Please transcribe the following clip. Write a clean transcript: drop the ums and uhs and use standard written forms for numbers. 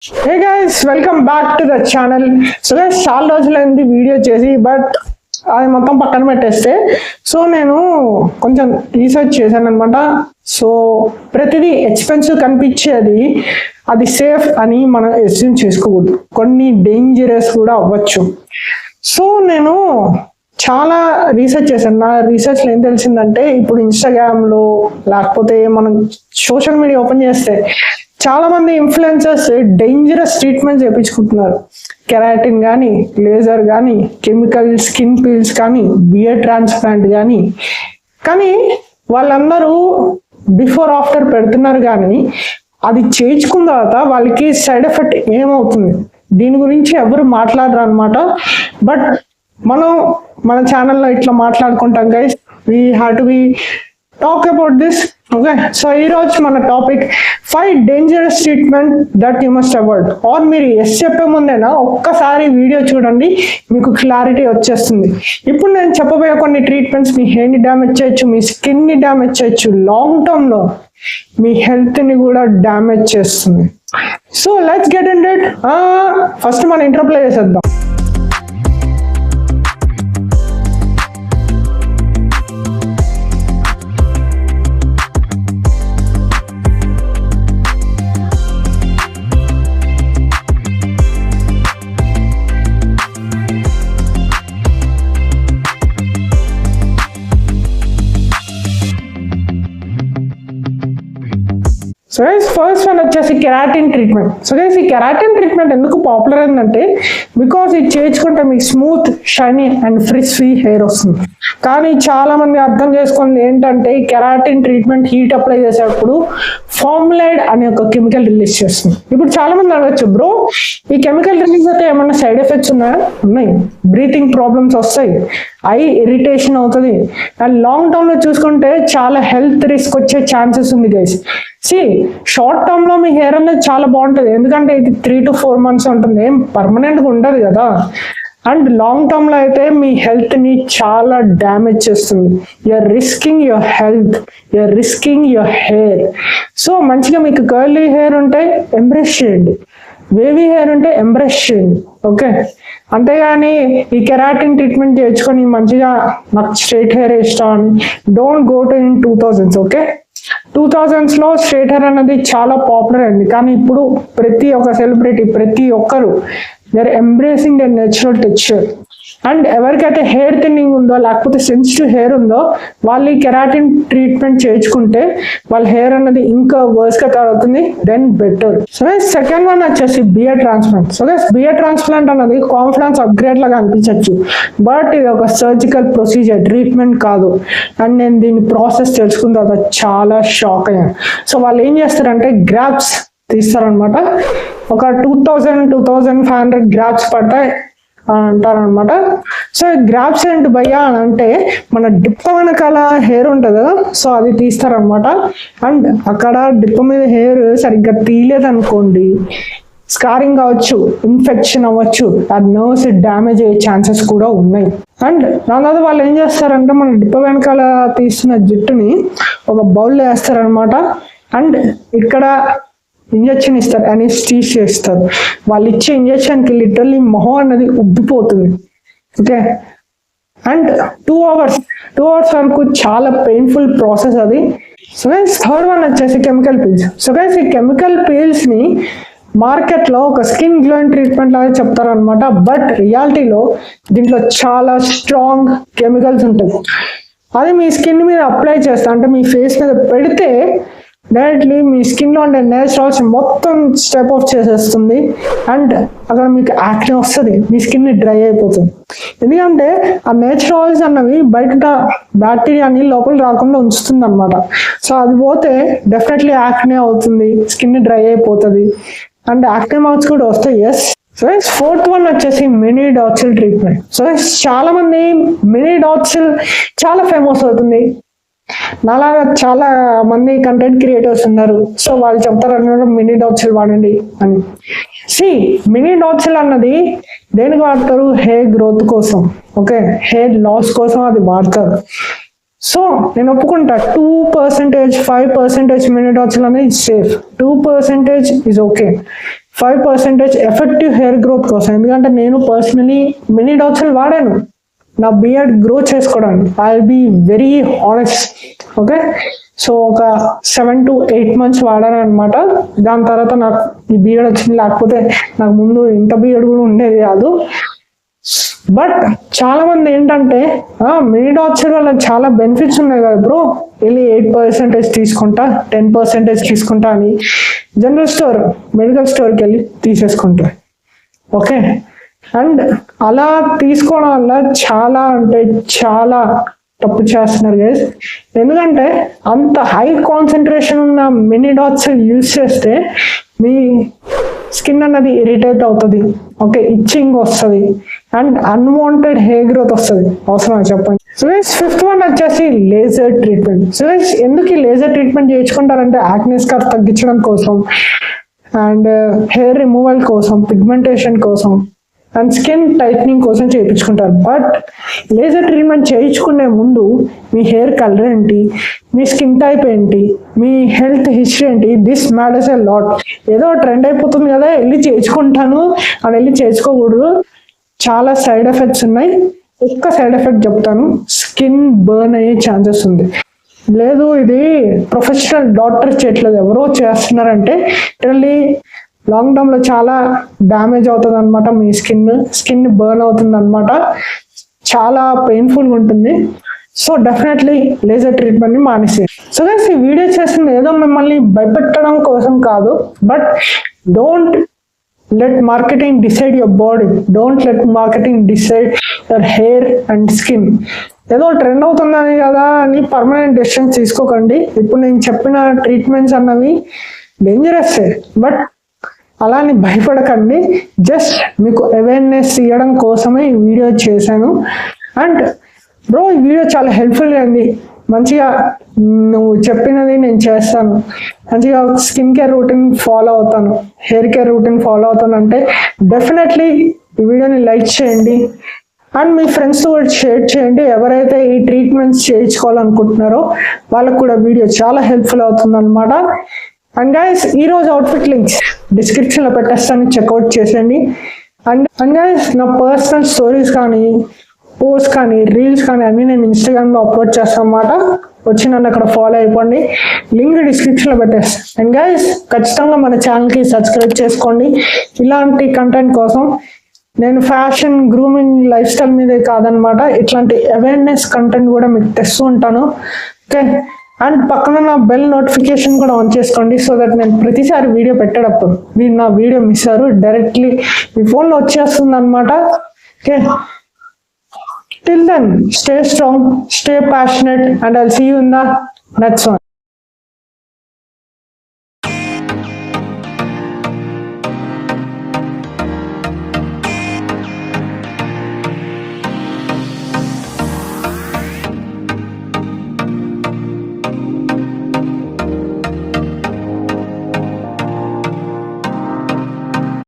Hey guys, welcome back to the channel. So guys, చాలా రోజులైంది video చేసి but అది మొత్తం పక్కన పెట్టేస్తే నేను కొంచెం రీసెర్చ్ చేశాను అనమాట. సో ప్రతిదీ ఎక్స్పెన్సివ్ కనిపించేది అది సేఫ్ అని మనం అస్యూమ్ చేసుకోకూడదు, కొన్ని డేంజరస్ కూడా అవ్వచ్చు. సో నేను చాలా రీసెర్చ్ చేశాను. నా రీసెర్చ్లో ఏం తెలిసిందంటే, ఇప్పుడు ఇన్స్టాగ్రామ్లో లేకపోతే మనం సోషల్ మీడియా ఓపెన్ చేస్తే చాలా మంది ఇన్ఫ్లుయెన్సర్స్ డేంజరస్ ట్రీట్మెంట్స్ చేయించుకుంటున్నారు. కెరాటిన్ కానీ, లేజర్ కానీ, కెమికల్ స్కిన్ పీల్స్ కానీ, బియర్ ట్రాన్స్ప్లాంట్ కానీ వాళ్ళందరూ బిఫోర్ ఆఫ్టర్ పెడుతున్నారు. కానీ అది చేయించుకున్న తర్వాత వాళ్ళకి సైడ్ ఎఫెక్ట్ ఏమవుతుంది దీని గురించి ఎవరు మాట్లాడరు అనమాట. బట్ మన ఛానల్లో ఇట్లా మాట్లాడుకుంటాం guys. We have to be talk about this. Okay, so ఈరోజు మన topic 5 dangerous treatment that you must avoid. ఆర్ మీరు ఎస్ చెప్పే ముందేనా ఒక్కసారి వీడియో చూడండి, మీకు క్లారిటీ వచ్చేస్తుంది. ఇప్పుడు నేను చెప్పబోయే కొన్ని ట్రీట్మెంట్స్ మీ హెయిర్ని డ్యామేజ్ చేయొచ్చు, మీ స్కిన్ని డ్యామేజ్ చేయొచ్చు, లాంగ్ టర్మ్లో మీ హెల్త్ని కూడా డ్యామేజ్ చేస్తుంది. So let's get in it. First మన ఇంట్రో ప్లే చేసేద్దాం. సో గైస్, ఫస్ట్ వన్ వచ్చేసి కెరాటిన్ ట్రీట్మెంట్. సో గైస్, ఈ కెరాటిన్ ట్రీట్మెంట్ ఎందుకు పాపులర్ అయిందంటే, బికాస్ ఇది చేయించుకుంటే మీకు smooth, shiny and free hair వస్తుంది. కానీ చాలా మంది అర్థం చేసుకుంది ఏంటంటే, ఈ కెరాటిన్ ట్రీట్మెంట్ హీట్ అప్లై చేసేటప్పుడు ఫార్ములైడ్ అనే ఒక కెమికల్ రిలీజ్ చేస్తుంది. ఇప్పుడు చాలా మంది అడగచ్చు, బ్రో ఈ కెమికల్ రిలీజ్ అయితే ఏమన్నా సైడ్ ఎఫెక్ట్స్ ఉన్నాయా? ఉన్నాయి. బ్రీతింగ్ ప్రాబ్లమ్స్ వస్తాయి, ఐ ఇరిటేషన్ అవుతుంది, అండ్ లాంగ్ టర్మ్ లో చూసుకుంటే చాలా హెల్త్ రిస్క్ వచ్చే ఛాన్సెస్ ఉంది గైస్. షార్ట్ టర్మ్ లో మీ హెయిర్ అనేది చాలా బాగుంటుంది, ఎందుకంటే ఇది 3 to 4 months ఉంటుంది, ఏం పర్మనెంట్ గా ఉండదు కదా. అండ్ లాంగ్ టర్మ్ లో అయితే మీ హెల్త్ ని చాలా డ్యామేజ్ చేస్తుంది. You're risking your health, you're risking your hair. So మంచిగా మీకు కర్లీ హెయిర్ ఉంటే ఎంబ్రేస్ చేయండి, వేవీ హెయిర్ ఉంటే ఎంబ్రేస్ చేయండి. ఓకే, అంతేగాని ఈ కెరాటిన్ ట్రీట్మెంట్ చేయించుకొని మంచిగా నాకు స్ట్రైట్ హెయిర్ ఇష్టం అని don't go to in 2000s. Okay, 2000s లో స్ట్రైట్ హెయిర్ అనేది చాలా పాపులర్ అయింది. కానీ ఇప్పుడు ప్రతి ఒక్క సెలబ్రిటీ, ప్రతి ఒక్కరు they are embracing the natural texture. And ఎవరికైతే హెయిర్ థిన్నింగ్ ఉందో లేకపోతే సెన్సిటివ్ హెయిర్ ఉందో వాళ్ళు ఈ కెరాటిన్ ట్రీట్మెంట్ చేయించుకుంటే వాళ్ళ హెయిర్ అనేది ఇంకా వర్స్ గా తయారవుతుంది, then better. So second one వచ్చేసి beard transplant. So beard transplant అనేది కాన్ఫిడెన్స్ అప్గ్రేడ్ లాగా అనిపించవచ్చు, బట్ ఇది ఒక సర్జికల్ ప్రొసీజర్, ట్రీట్మెంట్ కాదు. అండ్ నేను దీని ప్రాసెస్ తెలుసుకున్న తర్వాత చాలా షాక్ అయ్యాను. సో వాళ్ళు ఏం చేస్తారంటే గ్రాప్స్ తీస్తారనమాట. ఒక 2500 గ్రాప్స్ పడతాయి అంటారనమాట. సో గ్రాప్స్ ఏంటి భయ్యా అని అంటే, మన డిప్ప వెనకాల హెయిర్ ఉంటుంది కదా, సో అది తీస్తారనమాట. అండ్ అక్కడ డిప్ప మీద హెయిర్ సరిగ్గా తీయలేదనుకోండి, స్కారింగ్ అవ్వచ్చు, ఇన్ఫెక్షన్ అవ్వచ్చు, ఆ నర్వ్స్ డ్యామేజ్ అయ్యే ఛాన్సెస్ కూడా ఉన్నాయి. అండ్ దాని తర్వాత వాళ్ళు ఏం చేస్తారంటే, మన డిప్ప వెనకాల తీస్తున్న జుట్టుని ఒక బౌల్లో వేస్తారనమాట. అండ్ ఇక్కడ ఇంజెక్షన్ ఇస్తారు, అనెస్థీషియా ఇస్తారు. వాళ్ళు ఇచ్చే ఇంజెక్షన్కి లిటరల్లీ మొహం అనేది ఉబ్బిపోతుంది. ఓకే, అండ్ 2 hours వరకు చాలా పెయిన్ఫుల్ ప్రాసెస్ అది. సో గైస్, థర్డ్ వన్ వచ్చేసి కెమికల్ పీల్స్. సో గైస్, ఈ కెమికల్ పీల్స్ ని మార్కెట్లో ఒక స్కిన్ గ్లోయింగ్ ట్రీట్మెంట్ లాగా చెప్తారనమాట. బట్ రియాలిటీలో దీంట్లో చాలా స్ట్రాంగ్ కెమికల్స్ ఉంటాయి. అది మీ స్కిన్ మీద అప్లై చేస్తా అంటే మీ ఫేస్ మీద పెడితే డైరెక్ట్లీ మీ స్కిన్ లో ఉండే నేచురల్స్ మొత్తం స్టెప్ ఆఫ్ చేసేస్తుంది. అండ్ అక్కడ మీకు యాక్నే వస్తుంది, మీ స్కిన్ డ్రై అయిపోతుంది. ఎందుకంటే ఆ నేచురల్స్ అన్నవి బయట బ్యాక్టీరియాని లోపల రాకుండా ఉంచుతుంది అనమాట. సో అది పోతే డెఫినెట్లీ యాక్నే అవుతుంది, స్కిన్ డ్రై అయిపోతుంది, అండ్ యాక్నే మార్క్స్ కూడా వస్తాయి. ఎస్. సో ఫోర్త్ వన్ వచ్చేసి మినీ డాక్సిల్ ట్రీట్మెంట్. సో చాలా మంది మినీ డాక్సిల్ చాలా ఫేమస్ అవుతుంది. నాలాగా చాలా మంది కంటెంట్ క్రియేటర్స్ ఉన్నారు, సో వాళ్ళు చెప్తారు అన్నమాట మినీ డాక్సిల్ వాడండి అని. మినీ డాక్సిల్ అన్నది దేనికి వాడతారు? హెయిర్ గ్రోత్ కోసం, ఓకే, హెయిర్ లాస్ కోసం అది వాడతారు. సో నేను ఒప్పుకుంటా 2%, 5% మినీ డాట్స్ అనేది safe, 2% is okay, 5% effective hair growth కోసం. ఎందుకంటే నేను పర్సనలీ మినీ డాట్స్ వాడాను నా బియర్డ్ గ్రో చేసుకోవడానికి. I will be very honest. Okay, so ఒక 7 to 8 months వాడాను అనమాట. దాని తర్వాత నాకు ఈ బియర్డ్ వచ్చింది, లేకపోతే నాకు ముందు ఇంత బియర్డ్ కూడా ఉండేది కాదు. బట్ చాలా మంది ఏంటంటే మినీ డాట్స్ వల్ల చాలా బెనిఫిట్స్ ఉన్నాయి కదా బ్రో, వెళ్ళి 8% తీసుకుంటా, 10% తీసుకుంటా అని జనరల్ స్టోర్, మెడికల్ స్టోర్కి వెళ్ళి తీసేసుకుంటారు. ఓకే, అండ్ అలా తీసుకోవడం వల్ల చాలా అంటే చాలా తప్పు చేస్తున్నారు గైస్. ఎందుకంటే అంత హై కాన్సన్ట్రేషన్ ఉన్న మినీ డాట్స్ యూజ్ చేస్తే మీ స్కిన్ అన్నది ఇరిటేట్ అవుతుంది. ఓకే, ఇచ్చింగ్ వస్తుంది అండ్ అన్వాంటెడ్ హెయిర్ గ్రోత్ వస్తుంది. అవసరమా చెప్పండి. సో గైస్ 5th వన్ వచ్చేసి లేజర్ ట్రీట్మెంట్. సో గైస్ ఎందుకు ఈ లేజర్ ట్రీట్మెంట్ చేయించుకుంటారంటే యాక్నే స్కార్ తగ్గించడం కోసం అండ్ హెయిర్ రిమూవల్ కోసం, పిగ్మెంటేషన్ కోసం అండ్ స్కిన్ టైట్నింగ్ కోసం చేయించుకుంటారు. బట్ లేజర్ ట్రీట్మెంట్ చేయించుకునే ముందు మీ హెయిర్ కలర్ ఏంటి, మీ స్కిన్ టైప్ ఏంటి, మీ హెల్త్ హిస్టరీ ఏంటి, దిస్ మ్యాటర్స్ ఎ లాట్. ఏదో ట్రెండ్ అయిపోతుంది కదా వెళ్ళి చేయించుకుంటాను అని వెళ్ళి చేయించుకోకూడదు. చాలా సైడ్ ఎఫెక్ట్స్ ఉన్నాయి. ఒక్క సైడ్ ఎఫెక్ట్ చెప్తాను, స్కిన్ బర్న్ అయ్యే ఛాన్సెస్ ఉంది. లేదు ఇది ప్రొఫెషనల్ డాక్టర్ చేయట్లేదు, ఎవరో చేస్తున్నారంటే లిటరల్లీ లాంగ్ టర్మ్ లో చాలా డ్యామేజ్ అవుతుంది అనమాట. మీ స్కిన్ బర్న్ అవుతుంది అనమాట, చాలా పెయిన్ఫుల్గా ఉంటుంది. సో డెఫినెట్లీ లేజర్ ట్రీట్మెంట్ ని మానేసి. సో గైస్ ఈ వీడియో చేసింది ఏదో మిమ్మల్ని భయపెట్టడం కోసం కాదు, but don't let marketing decide your body, don't let marketing decide your hair and skin. ఏదో ట్రెండ్ అవుతుందని కదా అని పర్మనెంట్ డెసిషన్స్ తీసుకోకండి. ఇప్పుడు నేను చెప్పిన ట్రీట్మెంట్స్ అన్నవి డేంజరస్, బట్ అలా అని భయపడకండి. జస్ట్ మీకు అవేర్నెస్ ఇవ్వడం కోసమే ఈ వీడియో చేశాను. అండ్ బ్రో ఈ వీడియో చాలా హెల్ప్ఫుల్ అయింది, మంచిగా నువ్వు చెప్పినది నేను చేస్తాను, మంచిగా స్కిన్ కేర్ రూటీన్ ఫాలో అవుతాను, హెయిర్ కేర్ రూటీన్ ఫాలో అవుతాను అంటే డెఫినెట్లీ ఈ వీడియోని లైక్ చేయండి అండ్ మీ ఫ్రెండ్స్తో కూడా షేర్ చేయండి. ఎవరైతే ఈ ట్రీట్మెంట్స్ చేయించుకోవాలనుకుంటున్నారో వాళ్ళకు కూడా వీడియో చాలా హెల్ప్ఫుల్ అవుతుంది అనమాట. అండ్ గైస్ ఈరోజు అవుట్ఫిట్ లింక్స్ డిస్క్రిప్షన్లో పెట్టేస్తాను, చెక్అవుట్ చేసేయండి. అండ్ గైస్ నా పర్సనల్ స్టోరీస్ కానీ, పోస్ట్ కానీ, రీల్స్ కానీ అన్నీ నేను ఇన్స్టాగ్రామ్లో అప్లోడ్ చేస్తాను అన్నమాట. వచ్చి నన్ను అక్కడ ఫాలో అయిపోండి, లింక్ డిస్క్రిప్షన్లో పెట్టేస్తాను. అండ్ గైస్ ఖచ్చితంగా మన ఛానల్కి సబ్స్క్రైబ్ చేసుకోండి ఇలాంటి కంటెంట్ కోసం. నేను ఫ్యాషన్, గ్రూమింగ్, లైఫ్ స్టైల్ మీదే కాదనమాట, ఇట్లాంటి అవేర్నెస్ కంటెంట్ కూడా మీకు తెస్తూ ఉంటాను. ఓకే, అండ్ పక్కన నా బెల్ నోటిఫికేషన్ కూడా ఆన్ చేసుకోండి, సో దట్ నేను ప్రతిసారి వీడియో పెట్టేటప్పుడు మీరు నా వీడియో మిస్ అయ్యారు డైరెక్ట్లీ మీ ఫోన్లో వచ్చేస్తుంది అనమాట. Okay, till then stay strong, stay passionate, and I'll see you in the next one.